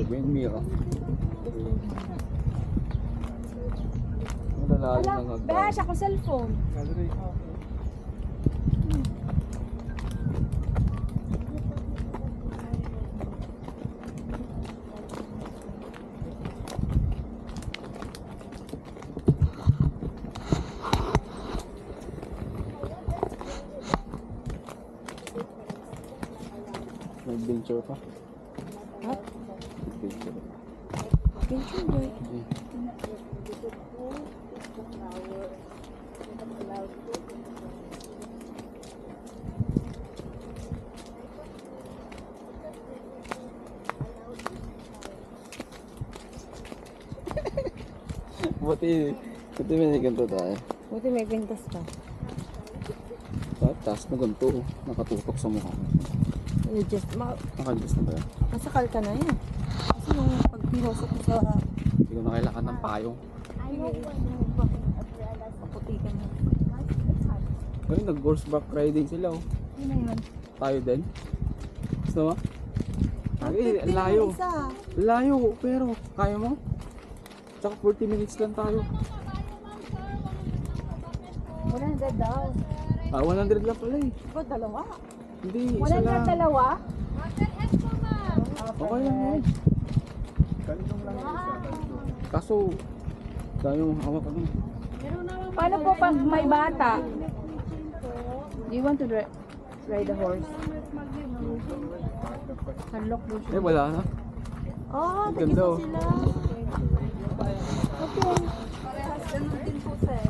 windmill. Malalalim ng hagdan. Behash ako cellphone. May adventure pa. Ha? Adventure. Adventure boy. Buti may ganito tayo. Buti may pintas pa. Taas na ganito. Nakatutok sa mukha. You just, Nakalis na ba yan? masakal ka na yan. Kasi nung pagpirosok mo sa... Hindi ko nakailakan ng payong. Maputi ka na. Ayun, nag-horseback riding sila oh. Ano yun? Tayo din. Gusto mo? Ay, Ang layo. isa. Layo, pero kaya mo? Tsaka 40 minutes lang tayo. 100 daw. 100 lang pala eh. Ikaw, dalawa. Hindi, isa lang. dalawa? Okay lang yun. Kantong lang isa. Kaso, tayo hawak ako. Paano po pag may bata? Do you want to ride a horse? Unlock mo siya. Eh, wala na. Oh, Ganda, oh. sila. Okay. Ganun din po sir.